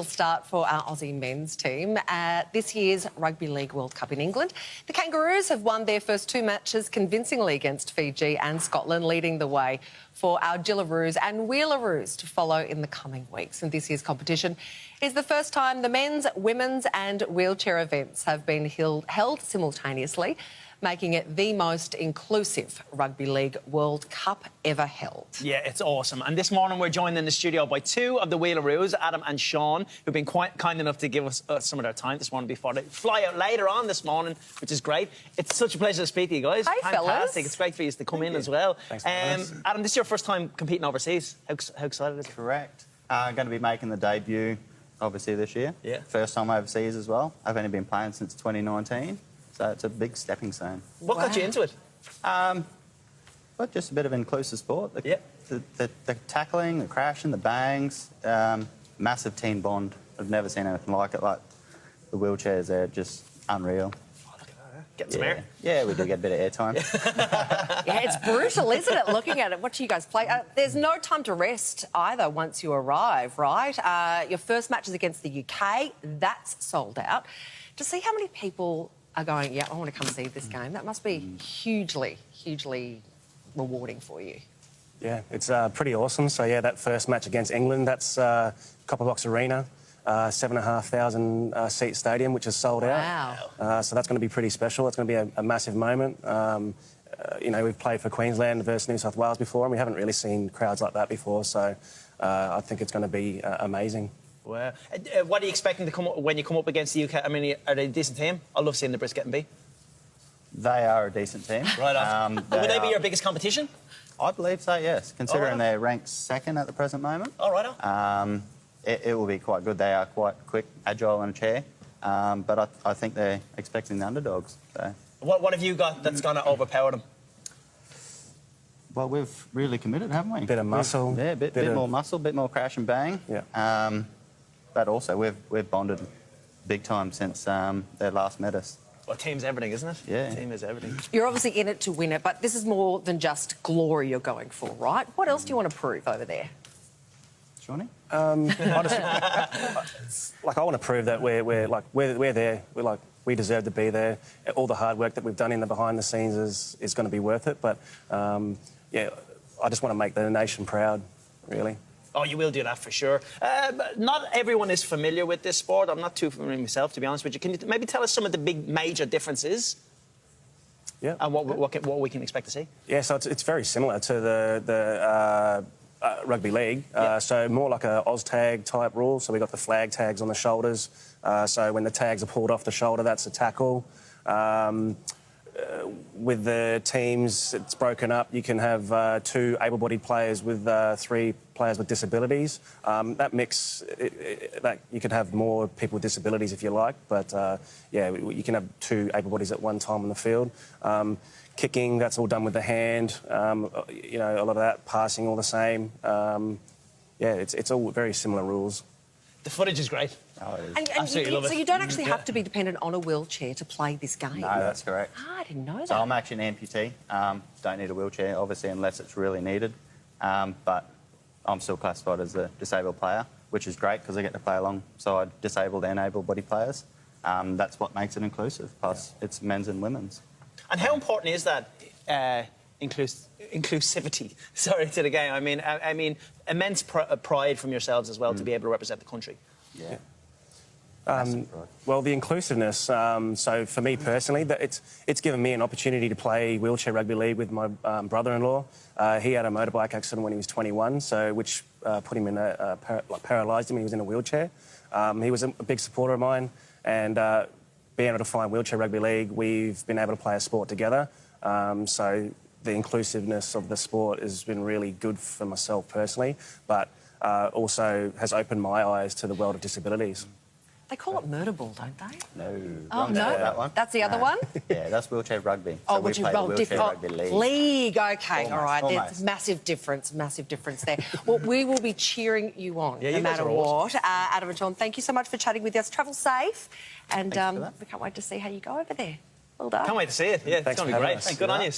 Start for our Aussie men's team at this year's Rugby League World Cup in England. The Kangaroos have won their first two matches convincingly against Fiji and Scotland, leading the way for our Gillaroos and Wheelaroos to follow in the coming weeks. And this year's competition is the first time the men's, women's and wheelchair events have been held simultaneously, making it the most inclusive Rugby League World Cup ever held. Yeah, it's awesome. And this morning we're joined in the studio by two of the wheelaroos, Adam and Shaun, who've been quite kind enough to give us some of their time this morning before they fly out later on this morning, which is great. It's such a pleasure to speak to you guys. Hi, Fantastic. fellas. It's great for you to come in as well. Thanks for having us. Adam, this is your first time competing overseas. How excited is it? Correct. Going to be making the debut, obviously, this year. Yeah. First time overseas as well. I've only been playing since 2019, so it's a big stepping stone. What got you into it? But just a bit of inclusive sport. The tackling, the crashing, the bangs, massive team bond. I've never seen anything like it. Like the wheelchairs, they're just unreal. Oh, look at that. Get some air. Yeah, we do get a bit of airtime. Yeah, it's brutal, isn't it, looking at it, watching you guys play. There's no time to rest either once you arrive, right? Your first match is against the UK. That's sold out. To see how many people are going, yeah, I want to come see this game, that must be hugely, hugely rewarding for you. Yeah, it's pretty awesome. So, yeah, that first match against England, that's Copper Box Arena, 7,500 seat stadium, which is sold out. Wow. So that's going to be pretty special. It's going to be a massive moment. You know, we've played for Queensland versus New South Wales before, and we haven't really seen crowds like that before, so I think it's going to be amazing. Well, what are you expecting to come up when you come up against the UK? I mean, are they a decent team? I love seeing the Brits getting beat. They are a decent team. Right on. Would they be your biggest competition? I believe so, yes. Considering they're ranked second at the present moment. Oh, right on. It will be quite good. They are quite quick, agile in a chair. But I think they're expecting the underdogs. So. What have you got that's going to overpower them? Well, we've really committed, haven't we? Bit of muscle. Yeah, a bit more muscle, bit more crash and bang. Yeah. But also, we've bonded big time since they last met us. Well, team's everything, isn't it? Yeah. Team is everything. You're obviously in it to win it, but this is more than just glory you're going for, right? What else do you want to prove over there? Shawnee? Honestly, I want to prove that we're there. We deserve to be there. All the hard work that we've done in the behind the scenes is going to be worth it. But yeah, I just want to make the nation proud, really. Oh, you will do that for sure. Not everyone is familiar with this sport. I'm not too familiar myself, to be honest with you. Can you maybe tell us some of the big major differences? Yeah. And what we can expect to see? Yeah, so it's very similar to the rugby league. Yeah. So more like a Oz-tag type rule. So we got the flag tags on the shoulders. So when the tags are pulled off the shoulder, that's a tackle. With the teams, it's broken up. You can have two able-bodied players with three players with disabilities. That mix, that you can have more people with disabilities if you like, but yeah, you can have two able-bodies at one time on the field. Kicking, that's all done with the hand. You know, a lot of that. Passing, all the same. Yeah, it's all very similar rules. The footage is great. Oh, it is. And Absolutely love it. So you don't actually have to be dependent on a wheelchair to play this game? No, that's correct. Ah, I didn't know that. So I'm actually an amputee. Don't need a wheelchair, obviously, unless it's really needed. But I'm still classified as a disabled player, which is great because I get to play alongside disabled and able-bodied players. That's what makes it inclusive. Plus, it's men's and women's. And how important is that inclusivity? Sorry, to the game. I mean, immense pride from yourselves as well to be able to represent the country. Yeah. Well, the inclusiveness, so for me personally, it's given me an opportunity to play wheelchair rugby league with my brother-in-law. He had a motorbike accident when he was 21, so which put him in paralysed him. He was in a wheelchair. He was a big supporter of mine, and being able to find wheelchair rugby league, we've been able to play a sport together. So the inclusiveness of the sport has been really good for myself personally, but also has opened my eyes to the world of disabilities. They call it murder ball, don't they? No. Oh, no? That one. That's the other one? Yeah, that's wheelchair rugby. Oh, So we play the wheelchair rugby league. League, OK, all right. Almost. There's massive difference there. Well, we will be cheering you on, no matter what. Adam and Shaun, thank you so much for chatting with us. Travel safe, and we can't wait to see how you go over there. Well done. Can't wait to see it. Yeah, it's going to be great. Good on you.